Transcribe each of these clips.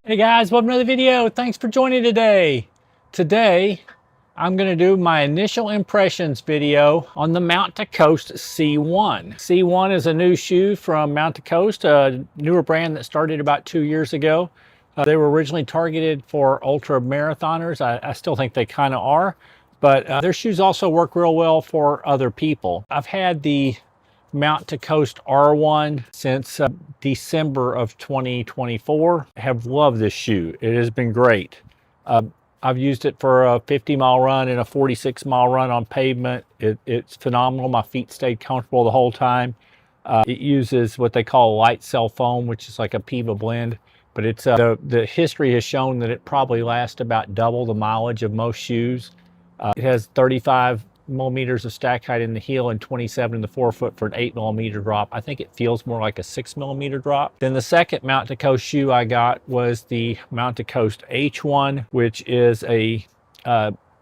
Hey guys, welcome to another video. Thanks for joining today. Today, I'm gonna do my initial impressions video on the Mount to Coast C1. C1 is a new shoe from Mount to Coast, a newer brand that started about 2 years ago. They were originally targeted for ultra marathoners. I still think they kind of are, but their shoes also work real well for other people. I've had the Mount to Coast R1 since December of 2024. I have loved this shoe. It has been great. I've used it for a 50-mile run and a 46-mile run on pavement. It's phenomenal. My feet stayed comfortable the whole time. It uses what they call light cell foam, which is like a PIVA blend, but it's the history has shown that it probably lasts about double the mileage of most shoes. It has 35 millimeters of stack height in the heel and 27 in the forefoot for an 8 millimeter drop. I think it feels more like a 6 millimeter drop. Then the second Mount to Coast shoe I got was the Mount to Coast H1, which is a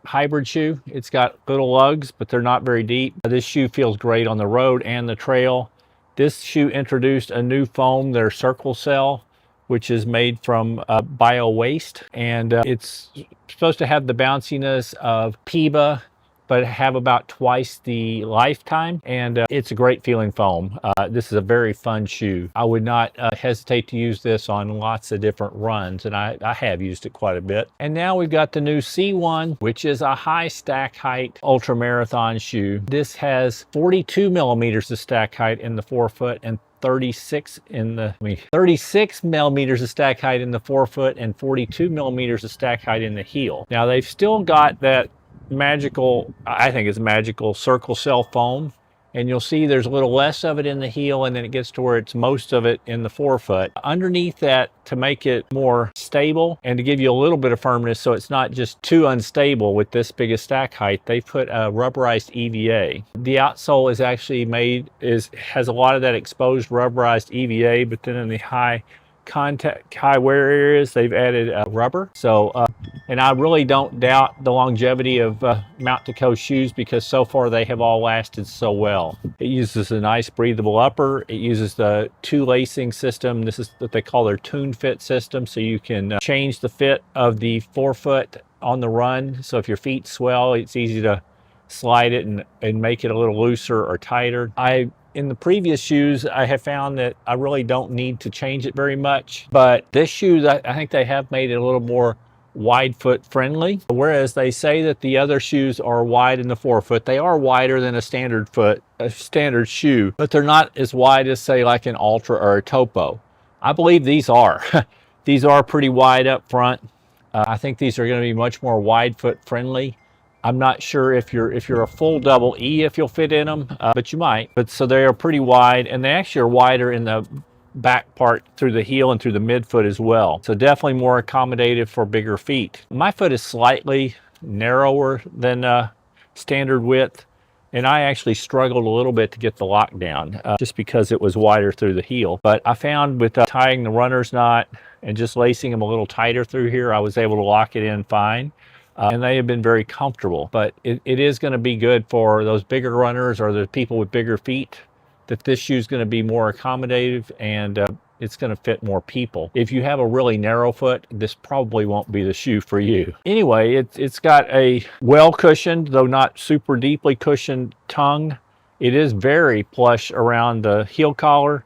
hybrid shoe. It's got little lugs, but they're not very deep. This shoe feels great on the road and the trail. This shoe introduced a new foam, their Circle Cell, which is made from bio waste, and it's supposed to have the bounciness of PIVA, but have about twice the lifetime, and it's a great feeling foam. This is a very fun shoe. I would not hesitate to use this on lots of different runs, and I have used it quite a bit. And now we've got the new C1, which is a high stack height ultra marathon shoe. This has 42 millimeters of stack height in the forefoot and 36 millimeters of stack height in the forefoot and 42 millimeters of stack height in the heel. Now they've still got that magical, I think it's magical, Circle Cell foam, and you'll see there's a little less of it in the heel, and then it gets to where it's most of it in the forefoot. Underneath that, to make it more stable and to give you a little bit of firmness so it's not just too unstable with this big a stack height, they put a rubberized EVA. The outsole is actually has a lot of that exposed rubberized EVA, but then in the high wear areas they've added rubber. And I really don't doubt the longevity of Mount to Coast shoes, because so far they have all lasted so well. It uses a nice breathable upper. It uses the two lacing system. This is what they call their Tune Fit system, so you can change the fit of the forefoot on the run. So if your feet swell, it's easy to slide it and make it a little looser or tighter. In the previous shoes, I have found that I really don't need to change it very much, but this shoe, I think they have made it a little more wide foot friendly. Whereas they say that the other shoes are wide in the forefoot, they are wider than a standard shoe, but they're not as wide as, say, like an Ultra or a Topo. I believe these are. These are pretty wide up front. I think these are going to be much more wide foot friendly. I'm not sure if you're a full double E if you'll fit in them, but you might. But so they are pretty wide, and they actually are wider in the back part through the heel and through the midfoot as well. So definitely more accommodative for bigger feet. My foot is slightly narrower than standard width, and I actually struggled a little bit to get the lockdown just because it was wider through the heel. But I found with tying the runner's knot and just lacing them a little tighter through here, I was able to lock it in fine. And they have been very comfortable. But it is going to be good for those bigger runners or the people with bigger feet, that this shoe is going to be more accommodative, and it's going to fit more people. If you have a really narrow foot, this probably won't be the shoe for you. Anyway, it's got a well cushioned, though not super deeply cushioned tongue. It is very plush around the heel collar.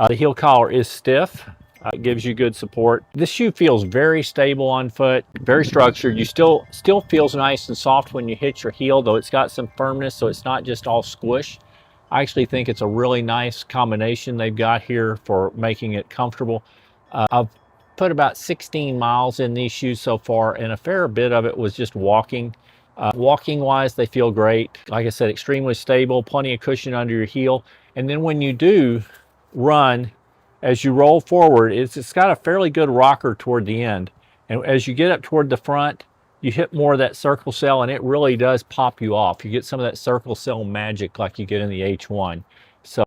The heel collar is stiff. It gives you good support. This shoe feels very stable on foot, very structured. You still feels nice and soft when you hit your heel, though it's got some firmness, so it's not just all squish. I actually think it's a really nice combination they've got here for making it comfortable. I've put about 16 miles in these shoes so far, and a fair bit of it was just walking. Walking wise, they feel great. Like I said, extremely stable, plenty of cushion under your heel. And then when you do run, as you roll forward, it's got a fairly good rocker toward the end. And as you get up toward the front, you hit more of that Circle Cell, and it really does pop you off. You get some of that Circle Cell magic like you get in the H1. So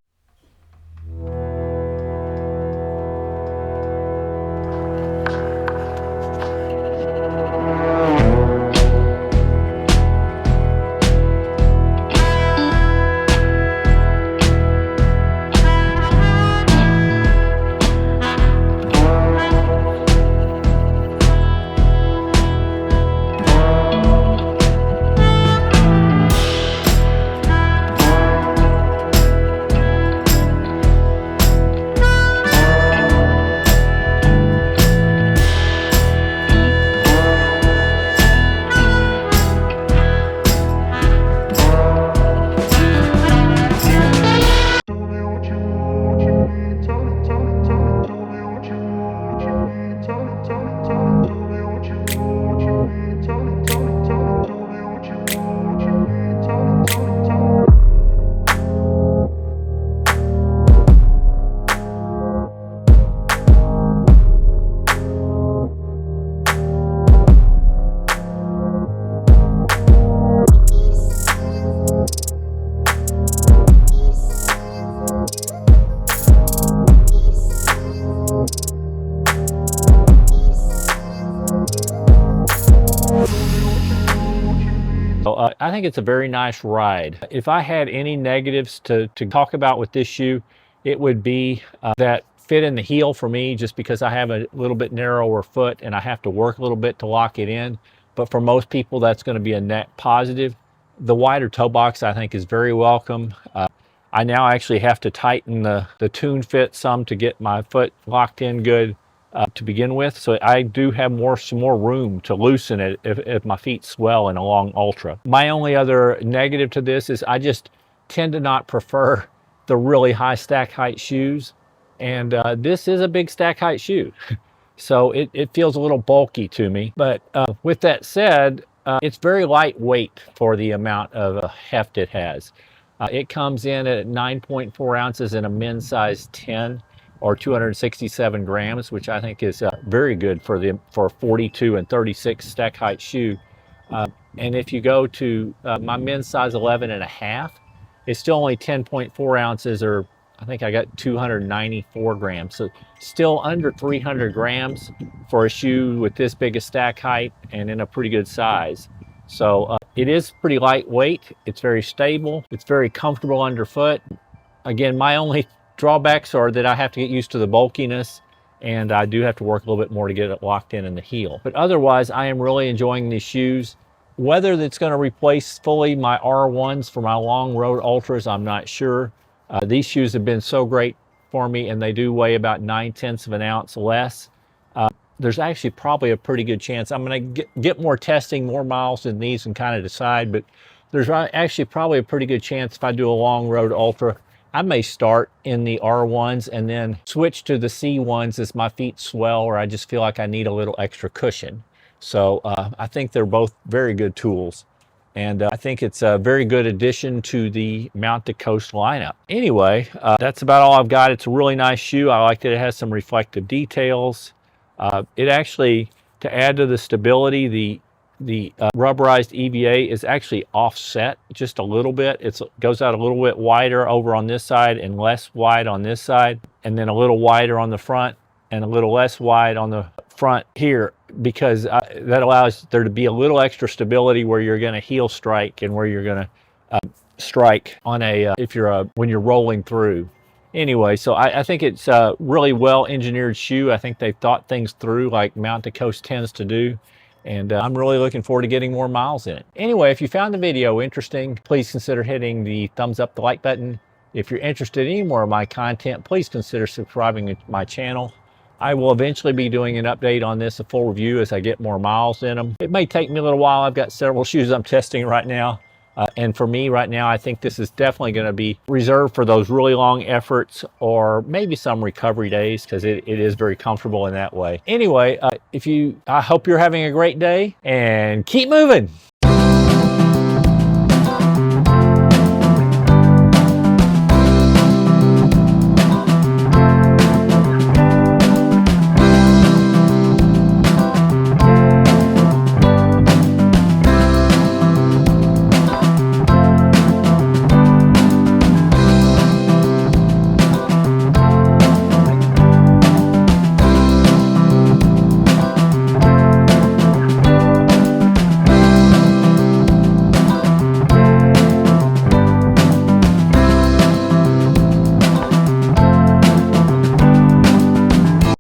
So, I think it's a very nice ride. If I had any negatives to talk about with this shoe, it would be that fit in the heel for me, just because I have a little bit narrower foot and I have to work a little bit to lock it in. But for most people, that's going to be a net positive. The wider toe box, I think, is very welcome. I now actually have to tighten the tune fit some to get my foot locked in good to begin with. So I do have some more room to loosen it if my feet swell in a long Ultra. My only other negative to this is I just tend to not prefer the really high stack height shoes. And this is a big stack height shoe. So it feels a little bulky to me. But with that said, it's very lightweight for the amount of heft it has. It comes in at 9.4 ounces in a men's size 10, or 267 grams, which I think is very good for 42 and 36 stack height shoe. And if you go to my men's size 11 and a half, it's still only 10.4 ounces, or I think I got 294 grams. So still under 300 grams for a shoe with this big a stack height and in a pretty good size. So it is pretty lightweight. It's very stable. It's very comfortable underfoot. Again, my only drawbacks are that I have to get used to the bulkiness, and I do have to work a little bit more to get it locked in the heel. But otherwise, I am really enjoying these shoes. Whether that's going to replace fully my R1s for my long road Ultras, I'm not sure. These shoes have been so great for me, and they do weigh about 9/10 of an ounce less. There's actually probably a pretty good chance I'm going to get more testing, more miles in these, and kind of decide. But there's actually probably a pretty good chance if I do a long road Ultra, I may start in the R1s and then switch to the C1s as my feet swell, or I just feel like I need a little extra cushion. So I think they're both very good tools. And I think it's a very good addition to the Mount to Coast lineup. Anyway, that's about all I've got. It's a really nice shoe. I like that it has some reflective details. It actually, to add to the stability, the rubberized EVA is actually offset just a little bit. It goes out a little bit wider over on this side and less wide on this side, and then a little wider on the front and a little less wide on the front here, because that allows there to be a little extra stability where you're going to heel strike and where you're going to strike on a when you're rolling through. Anyway, so I think it's a really well engineered shoe. I think they've thought things through like Mount to Coast tends to do. And I'm really looking forward to getting more miles in it. Anyway, if you found the video interesting, please consider hitting the thumbs up, the like button. If you're interested in any more of my content, please consider subscribing to my channel. I will eventually be doing an update on this, a full review, as I get more miles in them. It may take me a little while. I've got several shoes I'm testing right now. And for me right now, I think this is definitely going to be reserved for those really long efforts, or maybe some recovery days, because it is very comfortable in that way. Anyway, I hope you're having a great day, and keep moving.